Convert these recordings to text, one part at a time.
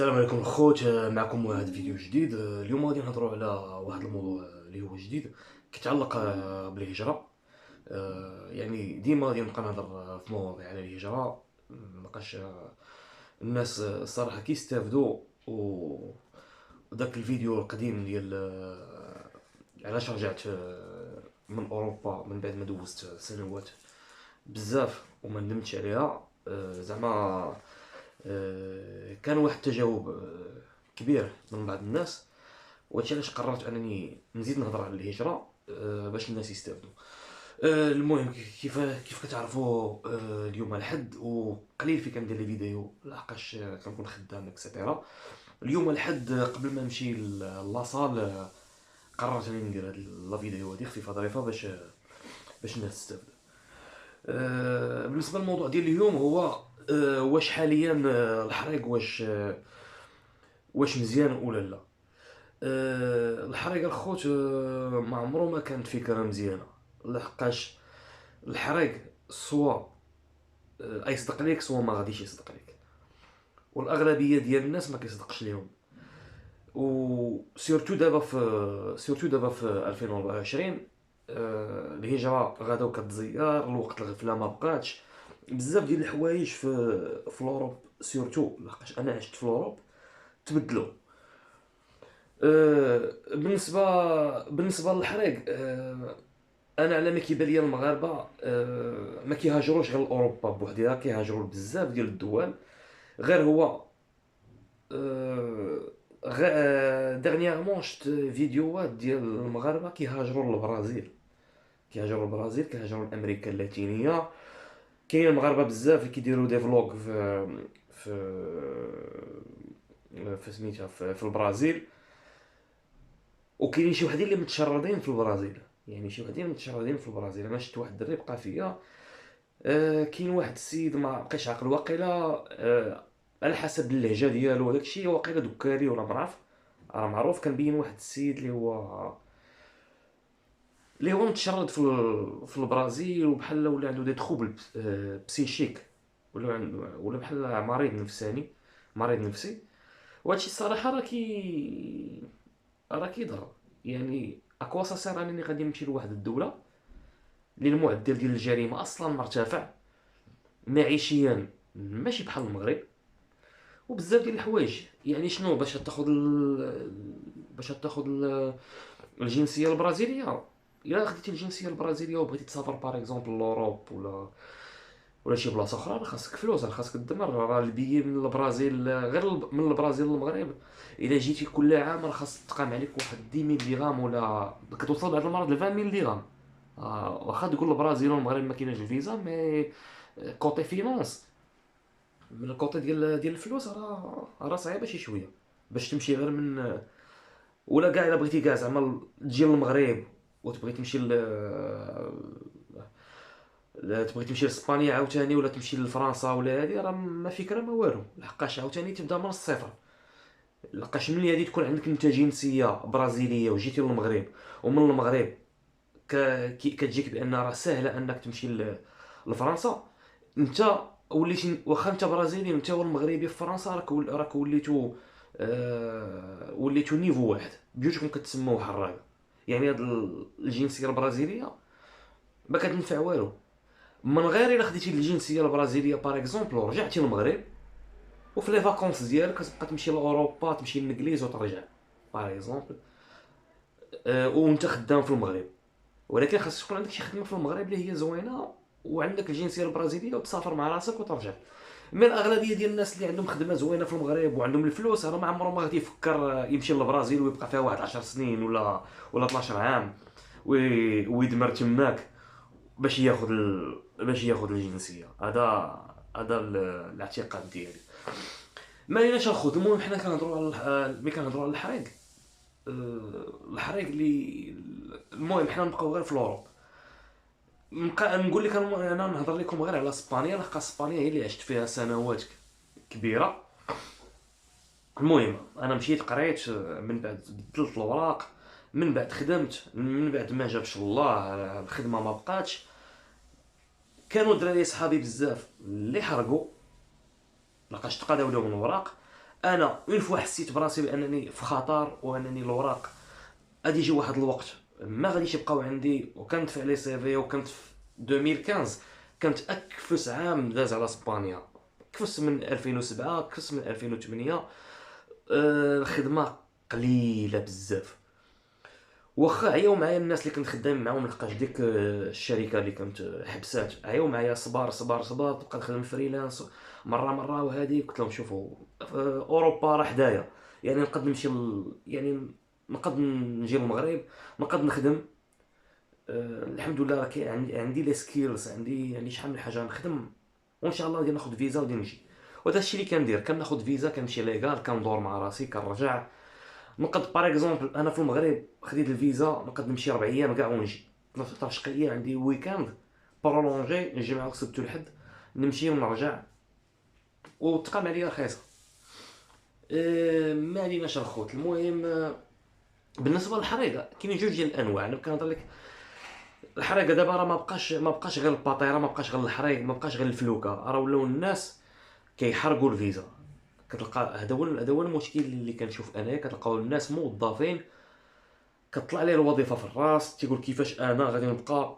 السلام عليكم الخوت، معكم واحد فيديو جديد. اليوم غادي نهضروا على واحد الموضوع اللي هو جديد كيتعلق بالهجرة. يعني ديما غادي نبقى نهضر في مواضيع على الهجرة. مابقاش الناس الصراحة كيستافدوا وداك الفيديو القديم ديال علاش رجعت من اوروبا من بعد ما دوزت سنوات بزاف وما ندمتش عليها. زعما كان واحد التجاوب كبير من بعض الناس، وهادشي علاش قررت انني نزيد نهضر على الهجره باش الناس يستافدوا. المهم كيف كتعرفوا، اليوم الحد وقليل في كندير لي فيديو لحقاش كنكون خدام اكسيتيرا. اليوم الحد قبل ما نمشي لاصال، قررت انني ندير هاد لا فيديو هادي خفيفه ظريفه باش الناس تستافد. بالنسبه للموضوع ديال اليوم هو واش حاليا الحريق واش مزيان ولا لا. الحريق الخوت ما عمره ما كانت فكره مزيانه، لحقاش الحريق سوا يصدق ليك سوا ما غاديش يصدق ليك، والاغلبيه ديال الناس ما كيصدقش ليهم. سيرتو دابا في 2024 الهجره غداو كتزير، الوقت الغفله ما بقاتش. بزاف ديال الحوايج في الاوروب سيرتو لحقاش انا عشت في الاوروب تبدلوا. بالنسبه للحريق، انا على ما كيبان لي المغاربه ما كيهاجروش غير لاوروبا بوحدها، كيهاجروا بزاف ديال الدول. غير هو دغنيغمون شفت فيديوهات ديال المغاربه كيهاجروا للبرازيل، كيهاجروا لامريكا اللاتينيه. كاين المغاربه بزاف اللي كيديروا دي فلوغ في في سميتها في البرازيل. وكاينين شي وحدين اللي متشردين في البرازيل، يعني شي وحدين متشردين في البرازيل. انا شفت واحد الدري بقى فيا. كاين واحد السيد ما بقيتش عاقل واقيلا، على حسب اللهجه ديالو وداك الشيء، واقيلا دكاري ولا معرف. راه معروف كنبين واحد السيد اللي هو متشرد في البرازيل، وبحال ولا عنده دي تخوبل بسيشيك، ولا بحال مريض نفسي. وهادشي الصراحه راه كيضر. يعني اكوا سير انني غادي نمشي لواحد الدوله اللي المعدل ديال الجريمه اصلا مرتفع، معيشيا ماشي بحال المغرب، وبزاف ديال الحوايج. يعني شنو باش تاخذ الجنسيه البرازيليه. الا خديتي الجنسيه البرازيليه وبغيتي تسافر باغ اكزومبل لوروب ولا شي بلاصه اخرى، راه خاصك فلوس، راه خاصك تدمر. راه البيي من البرازيل، غير من البرازيل للمغرب الا جيتي كل عام راه خاص تقام عليك واحد 10000 درهم، ولا كتوصل بعض المرات ل 20000 درهم. واخا تقول البرازيل والمغرب ما كايناش الفيزا، مي كوتي فينونس، من الكوتي ديال الفلوس، راه صعيبه شي شويه باش تمشي غير من. ولا كاع الا بغيتي كاع زعما تجي للمغرب وتبغي تمشي لا تبغي تمشي لاسبانيا عاوتاني، ولا تمشي لفرنسا ولا هادي، راه ما فكره ما والو، لحقاش عاوتاني تبدا من الصفر. لحقاش ملي هادي تكون عندك انت جنسيه برازيليه وجيتي للمغرب، ومن المغرب كتجيك بان راه ساهله انك تمشي لفرنسا. انت وليتي، واخا انت برازيلي وانت والمغربي في فرنسا، راك وليتو نيفو واحد، بجوجكم كتسموا حراقه. يعني هاد الجنسيه البرازيليه ما كتنفع والو، من غير الا خديتي الجنسيه البرازيليه باغ اكزومبل ورجعتي للمغرب، وفي لي فاكونس ديالك كتبقى تمشي لاوروبا، تمشي للانجليز وترجع باغ اكزومبل، وانت خدام في المغرب. ولكن خاص تكون عندك شي خدمه في المغرب اللي هي زوينه، وعندك الجنسيه البرازيليه، وتسافر مع راسك وترجع. من الاغلبيه ديال الناس اللي عندهم خدمه زوينه في المغرب وعندهم الفلوس، راه ما عمره ما غادي يفكر يمشي للبرازيل ويبقى فيها واحد 10 سنين ولا 12 عام ويدمر تماك باش ياخذ الجنسيه. الاعتقاد ديالي. ما ليناش ناخذ. المهم حنا كنهضروا ملي كنهضروا على الحريق. الحريق اللي المهم حنا نبقاو غير في الاوروب. نقول لك انا نهضر لكم غير على اسبانيا، لحق اسبانيا هي اللي عشت فيها سنوات كبيره. المهم انا مشيت قريت، من بعد بدلت الاوراق، من بعد خدمت، من بعد ما جابش الله الخدمه ما بقاتش. كانوا دراري صحابي بزاف اللي حرقوا لقاش تقاداو لهم الوراق. انا اون فوا حسيت براسي بانني في خطر وانني الوراق غادي يجي واحد الوقت ما غاديش يبقاو عندي، وكنت في لي سي في، وكنت في 2015 كانت اكفس عام داز على اسبانيا. كفس من 2007، كفس من 2008. الخدمه قليله بزاف. واخا عياو معايا الناس اللي كنت خدام معاهم، لحقاش ديك الشركه اللي كنت حبسات عياو معايا، صبار صبار صبار، تبقى نخدم فريلانس مره وهذه. قلت لهم شوفوا، اوروبا راه حدايا، يعني نقد نمشي يعني نقد نجي للمغرب، نقد نخدم. الحمد لله راه عندي لي سكيلز، عندي شحال من حاجه نخدم، وان شاء الله غادي ناخذ فيزا وغادي نجي. وهذا الشيء اللي كندير، كناخذ فيزا كنمشي ليغال، كندور مع راسي كنرجع. نقد باغ اكزومبل انا في المغرب خديت الفيزا، نقد نمشي 4 ايام كاع ونجي. 13 شقيه عندي ويكاند برولونجي، نجي معاك السبت والحد، نمشي ونرجع، وتقام عليا رخيصه. ما عليناش الخوت. المهم بالنسبه للحريقه كاينين جوج ديال الانواع. انا كنهضر لك الحريقه دابا راه ما بقاش غير الباطيره، ما بقاش غير الحريق، ما بقاش غير الفلوكه، راه ولاو الناس كيحرقوا الفيزا. كتلقى هذا هو المشكل اللي كنشوف انايا. كتلقاو الناس موظفين كطلع ليه الوظيفه في الراس، تيقول كيفاش انا غادي نبقى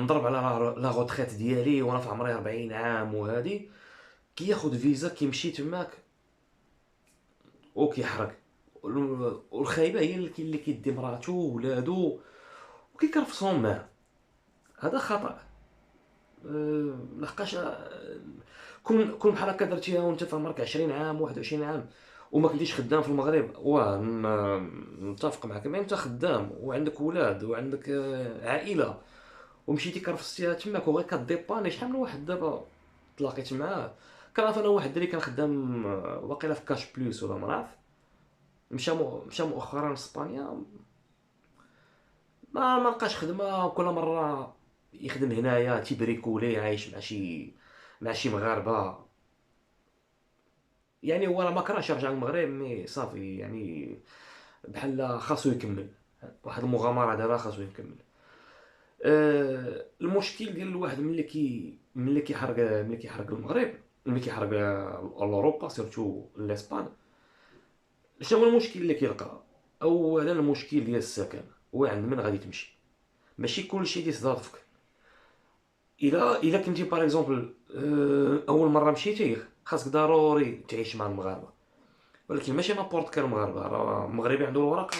نضرب على لا غوتريت ديالي وانا في عمري 40 عام. وهادي كياخد فيزا كيمشي تماك وكيحرق. والخايبه هي اللي كيدي مراتو وولادو وكيكرفصهم معاه. هذا خطا. لحقاش كون بحال هكا درتيها وانت في عمرك 20 عام 21 عام وما كنتيش خدام في المغرب، واه نتفق معك. ما انت خدام وعندك ولاد وعندك عائله، ومشيتي كرفستيها تماك وغير كديباني. شحال من واحد دابا تلاقيت معاه، كنعرف انا واحد اللي كان خدام واقيلا في كاش بلوس ولا ما نعرف، مشى مؤخرا لاسبانيا، ما لقاش خدمه. كل مره يخدم هنايا تيبريكولي، عايش مع شي مغاربه. يعني هو راه ما كرهش يرجع للمغرب، مي صافي يعني بحال خاصو يكمل واحد المغامره دابا، خاصو يكمل. المشكل ديال الواحد ملي كيحرق المغرب، ملي كيحرق اوروبا سيرتو لاسبان. شنو هو المشكل اللي كيلقى؟ اولا المشكل ديال السكن، وعند من غادي تمشي؟ ماشي كلشي تيستضافك. الا كنتي باغ اكزومبل اول مره مشيتي، خاصك ضروري تعيش مع المغاربه. ولكن ماشي نابورت كان مغاربه، راه مغربي عنده الوراق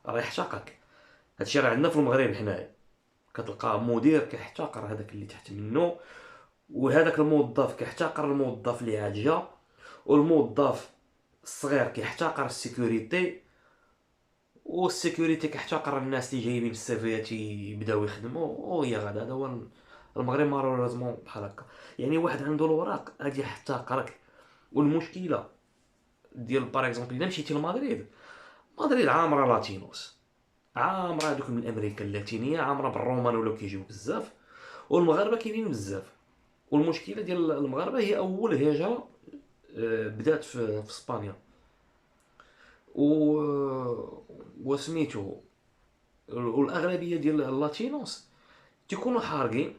راه يحتاقك. هادشي راه عندنا في المغرب حنايا. كتلقى مدير كيحتقر هذاك اللي تحت منه، وهذاك الموظف كيحتقر الموظف اللي عاد جا، والموظف الصغير كيحتقر السيكوريتي، والسيكوريتي كيحتقر الناس اللي جايبين السيفيات يبداو يخدموا. وهي غدا هذا هو المغرب مالوريزمون بحال هكا. يعني واحد عنده الوراق غادي يحتقرك. والمشكله ديال باغ اكزومبل الا مشيتي لمدريد، مدريد عامره لاتينوس، عامره هذوك من امريكا اللاتينيه، عامره بالرومان ولاو كيجيو بزاف، والمغاربه كاينين بزاف. والمشكله ديال المغاربه هي اول هجره بدات في اسبانيا. و وسميتو والاغلبيه ديال اللاتينوس تيكونوا حارقين،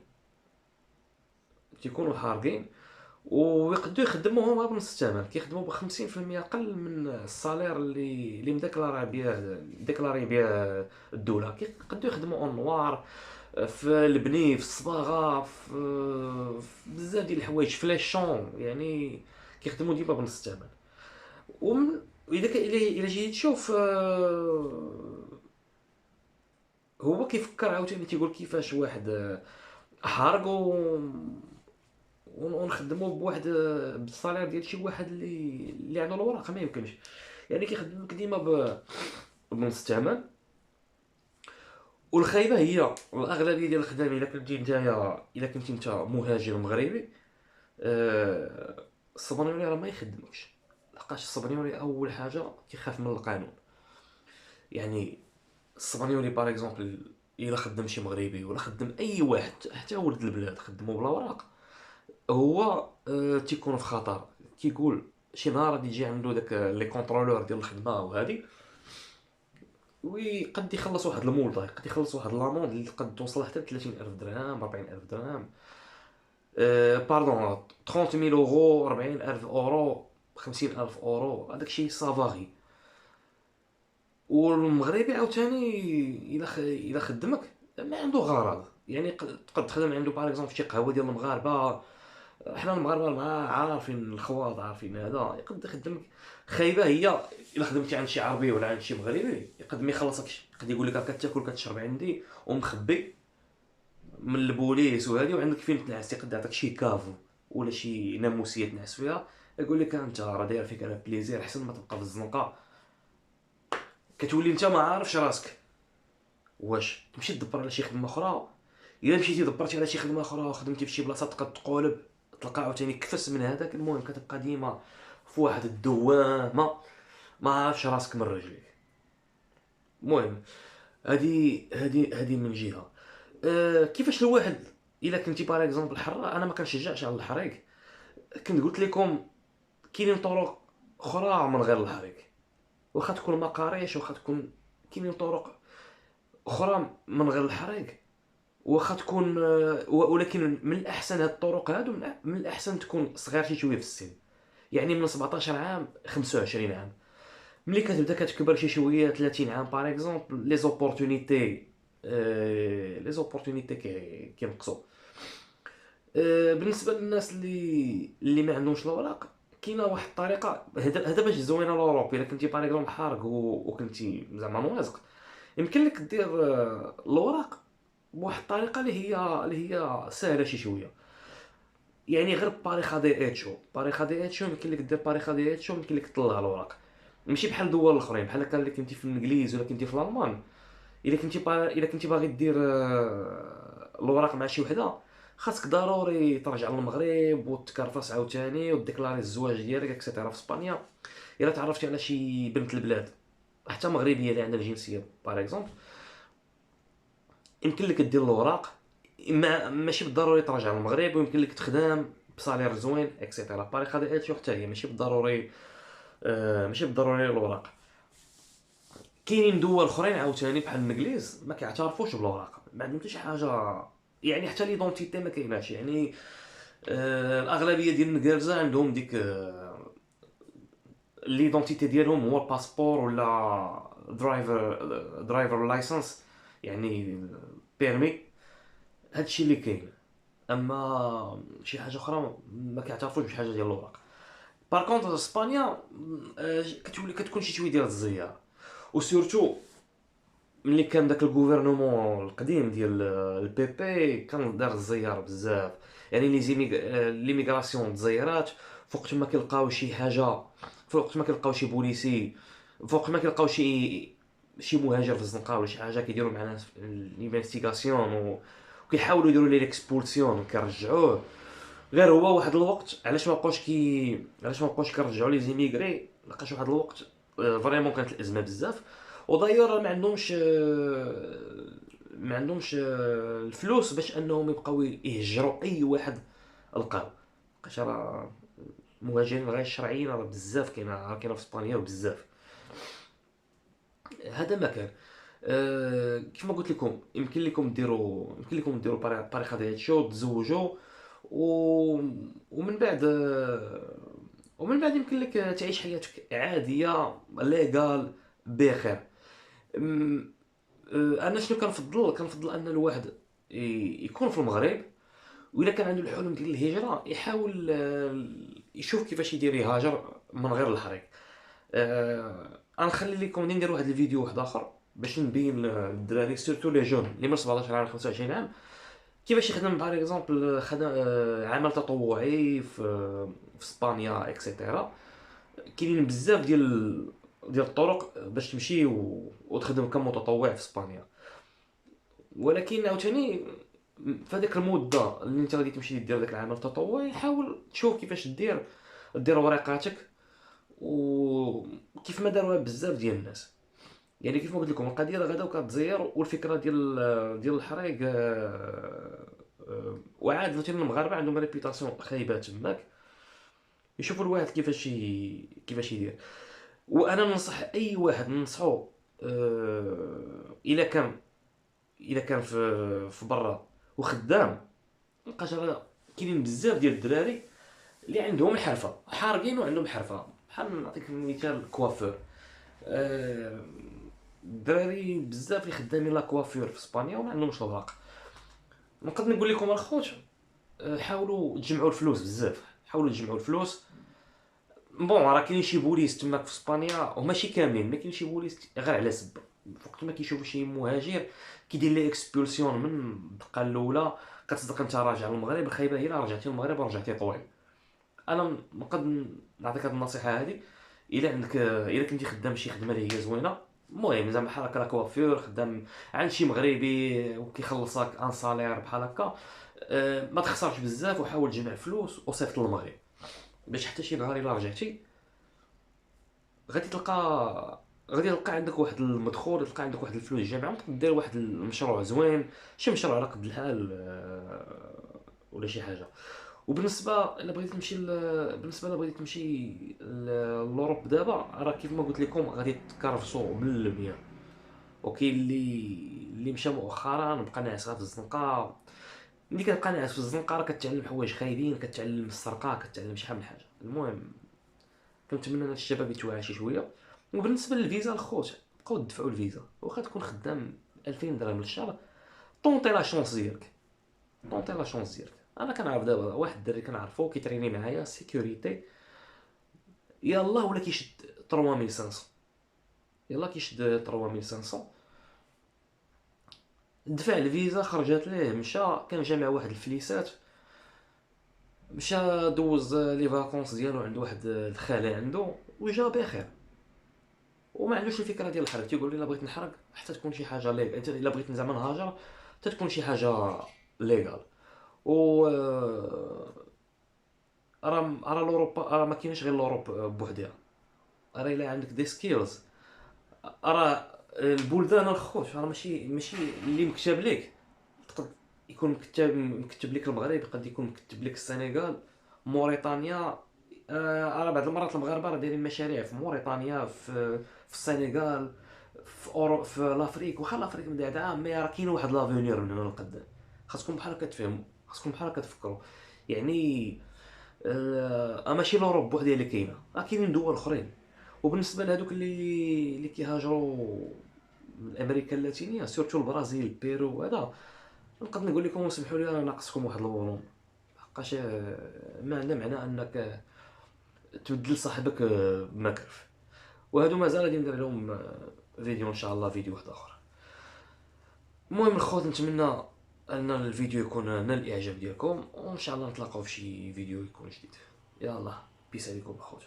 ويقدروا يخدموهم غير بنص الثمن. كيخدموا ب 50% اقل من الصالير اللي ديكلاري بيه الدوله. كيقدروا يخدموا اون نوار في البني، في الصباغه، في بزاف ديال الحوايج، في لي شون. يعني كيخدموا ديما بنص الثمن. اذا الا جيت تشوف هو كيفكر عاوتاني، تيقول كيفاش واحد حارق ونخدمو بواحد بالصالير ديال شي واحد اللي عنده الوراق. ما يمكنش. يعني كيخدمك ديما بنص الثمن. والخايبه هي الاغلبيه ديال الخدام، الا كنتي انت مهاجر مغربي، الصبراني راه ما يخدمكش. لحقاش الصبراني اول حاجه كيخاف من القانون. يعني الصبراني باغ اكزومبل الا خدم شي مغربي ولا خدم اي واحد حتى ولد البلاد خدمو بلا وراق، هو تيكون في خطر. كيقول شي نهار غادي يجي عنده داك لي كونترولور ديال الخدمه وهادي، ويقد يخلص واحد المولطا، يقد يخلص واحد لاموند اللي قد توصل حتى ل 30,000 درهم 40,000 درهم. باردون 30000 اورو، 40000 اورو، 50000 اورو، هذاك الشيء صافاغي. والمغربي عاوتاني الا خدمك ما عنده غرض، يعني تقد تخدم عنده باغ اكزومبل شي قهوه ديال المغاربه. حنا المغاربه مع عارفين الخواض، عارفين هذا يقد يخدمك. خايبه هي الا خدمتي عند شي عربي ولا عند شي مغربي يقد ما يخلصكش، يقد يقول لك كتاكل كتشرب عندي ومخبي من البوليس وهذه، وعندك فين تنعس، يقد يعطيك شي كافو ولا شي ناموسيه تنعس فيها، يقول لك انت راه داير فيك انا بليزير احسن ما تبقى في الزنقه. كتولي انت ما عارفش راسك واش تمشي تدبر على شي خدمه اخرى. الا مشيتي دبرتي على شي خدمه اخرى وخدمتي في شي بلاصه تقد تقولب تلقى عاوتاني كفس من هذاك، المهم كتبقى ديما في واحد الدوامه ما عارفش راسك من رجليك. المهم هذه من جهه. كيفاش الواحد الا كنتي باغ اكزومبل حراق، انا ما كنشجعش على الحريق. كنت قلت لكم كاينين طرق اخرى من غير الحريق، واخا تكون ما قاريش، واخا تكون كاينين طرق اخرى من غير الحريق، واخا تكون ولكن من الاحسن هاد الطرق هادو من الاحسن تكون صغير شي شويه في السن، يعني من 17 عام 25 عام. ملي كتبدا كتكبر شي شويه 30 عام باغ اكزومبل، لي زوبورتونيتي كينقصوا. بالنسبه للناس اللي ما عندهمش الوراق، كاينه واحد الطريقه، هذا باش زوينه لاوروب. الا كنتي باغ اكزومبل حارق وكنتي زعما موازق، يمكن لك دير الوراق بواحد الطريقه اللي هي سهله شي شويه. يعني غير باريخا دي اتشو، باريخا دي اتشو يمكن لك دير باريخا دي اتشو، يمكن لك تطلع الوراق. ماشي بحال الدول الاخرين، بحال هكا اللي كنتي في الانجليز ولا كنتي في الالمان. الا كنتي باغي دير الوراق مع شي وحده، خاصك ضروري ترجع للمغرب وتكرفس عاوتاني وديكلاري الزواج ديالك اكسيتيرا في اسبانيا. الا تعرفتي على شي بنت البلاد حتى مغربيه اللي عندها الجنسيه باغ اكزومبل، يمكن لك دير الاوراق. ماشي بالضروري ترجع للمغرب، ويمكن لك تخدم بصالير زوين اكسيتيرا. باريخا دي اتشو حتى هي ماشي بالضروري الاوراق. كاينين دول اخرين عاوتاني بحال الانجليز ما كيعترفوش بالاوراق، ما عندهم حتى شي حاجه، يعني حتى ليدونتيتي ما كايناش. يعني الاغلبيه ديال النكالزه عندهم ديك ليدونتيتي ديالهم هو الباسبور ولا درايفر لايسنس، يعني بيرمي. هادشي اللي كاين. اما شي حاجه اخرى ما كيعترفوش بشي حاجه ديال الاوراق. بار كونطخ اسبانيا كتولي كتكون شي شويه ديال الزياره، وسورتو ملي كان داك الغوفرنمون القديم ديال البي بي كان دار الزيار بزاف. يعني ليميغراسيون تزيرات فوقت ما كيلقاو شي حاجه، فوقت ما كيلقاو شي بوليسي، فوقت ما كيلقاو شي مهاجر في الزنقه ولا شي حاجه، كيديروا معنا لينفستيغاسيون وكيحاولوا يديروا ليه ليكسبولسيون وكيرجعوه. غير هو واحد الوقت علاش ما بقاوش كيرجعوا لي زيميغري، لقاش واحد الوقت فريمون كانت الازمه بزاف. ودايور الفلوس باش انهم يبقاو يهجروا اي واحد لقاو. لقاش راه المهاجرين غير الشرعيين راه بزاف، كاينه في اسبانيا وبزاف. هذا ما كان. كيف ما قلت لكم يمكن لكم ديروا طريقه ديال الشو تزوجوا، و... ومن بعد يمكن لك تعيش حياتك عاديه ليغال بخير. أم- انا شنو كنفضل ان الواحد يكون في المغرب، واذا كان عنده الحلم ديال الهجره يحاول يشوف كيفاش يدير يهاجر من غير الحريق. غنخلي لكم ندير واحد الفيديو واحد اخر باش نبين للدراري سورتو لي جون اللي من 17 عام ل 25 عام كيفاش يخدم باغ اكزومبل خدم عمل تطوعي في اسبانيا اكسيتيرا. كاينين بزاف ديال الطرق باش تمشي وتخدم كمتطوع في اسبانيا. ولكن عاوتاني في هذيك المده اللي انت غادي تمشي دير داك العمل التطوعي، حاول تشوف كيفاش دير ورقاتك، وكيف ما داروها بزاف ديال الناس. يعني كيف ما قلت لكم القضيه راه غدا وكتزير، والفكره ديال الحريق وعاد مثلا المغاربه عندهم ريبيتاسيون خايبه تماك. يشوفوا الواحد كيفاش يدير. وانا ننصح اي واحد ننصحو، الا كان في برا وخدام، مابقاش راه كاينين بزاف ديال الدراري اللي عندهم الحرفه حارقين وعندهم حرفه. بحال نعطيك مثال كوافور. آه، الدراري بزاف اللي خدامين لا كوافور في اسبانيا وما عندهمش الوراق. نقدر نقول لكم الخوت، حاولوا تجمعوا الفلوس بزاف، حاولوا تجمعوا الفلوس. بون راه كاين شي بوليس تماك في اسبانيا وماشي كاملين، ما كاين شي بوليس غير على سب. وقت ما كيشوفوا شي مهاجر كيدير ليه اكسبولسيون من الدقه الاولى. كتصدق انت راجع للمغرب، الخايبه هي رجعتي للمغرب ورجعتي طويل. انا نقد نعطيك هذه النصيحه هذه. الا عندك، الا كنتي خدام شي خدمه اللي هي زوينه، المهم زعما بحال هكا لا كوافير، خدام عند شي مغربي وكيخلصك ان سالير بحال هكا، ما تخسرش بزاف وحاول تجمع فلوس وصيفط للمغرب، باش حتى شي نهار الا رجعتي غادي تلقى، غادي تلقى عندك واحد المدخول، تلقى عندك واحد الفلوس جامعه، ممكن دير واحد المشروع زوين، شي مشروع على قد الحال، ولا شي حاجه. وبالنسبه الا بغيتي تمشي بالنسبه الا بغيتي تمشي لوروب دابا، راه كيف ما قلت لكم غادي تكرفصوا بالمية. وكاين اللي مشى مؤخرا بقى ناعس غير في الزنقه. ملي كتبقى ناعس في الزنقه راه كتعلم حوايج خايبين، كتعلم السرقه، كتعلم شحال من حاجه. المهم كنتمنى ان الشباب يتوعى شي شويه. وبالنسبه للفيزا الخوت، بقاو تدفعوا الفيزا واخا تكون خدام 2000 درهم للشهر. طونطي لا شونس ديالك، طونطي لا شونس ديالك. انا كنعرف دابا واحد الدري كنعرفو كيتريني معايا سيكوريتي، يلاه ولا كيشد 3500، يلاه كيشد 3500. دفع الفيزا خرجت ليه، مشى كان جامع واحد الفليسات، مشى دوز لي فاكونس ديالو عند واحد الخاله عنده وجا بخير. وما عندوش الفكره ديال الحرق، تيقول لي الا بغيت نحرق حتى تكون شي حاجه ليغال، الا بغيت زعما نهاجر حتى تكون شي حاجه ليغال. و راه لوروبا راه ما كاينش غير لوروب بوحدها. راه الا عندك دي سكيلز، راه البلدان الخوت راه ماشي اللي مكتب لك. تقد يكون مكتب لك المغرب، قد يكون مكتب لك السنغال، موريتانيا. راه بعض المرات المغاربه راه دايرين مشاريع في موريتانيا، في السنغال، في في لافريك. واخا لافريك مدعدعه، مي راه كاين واحد لافونير من هنا لقدام. خاصكم بحال هكا تفهموا، خاصكم بحال هكا تفكروا. يعني ماشي لوروب بوحدها اللي كاينه، راه كاينين دول اخرين. وبالنسبه لهذوك اللي كيهاجروا من امريكا اللاتينيه، سورتو البرازيل، بيرو وهذا، نقدر نقول لكم سمحوا لي انا ناقصكم واحد الغرور. حقاش ما عندنا معنى انك تبدل صاحبك بمكرف. وهادو مازال غادي ندير لهم فيديو ان شاء الله، فيديو واحد اخر. المهم الخوت، نتمنى ان الفيديو يكون نال الاعجاب ديالكم، وان شاء الله نتلاقاو في شي فيديو يكون جديد. يلا بيس عليكم الخوت.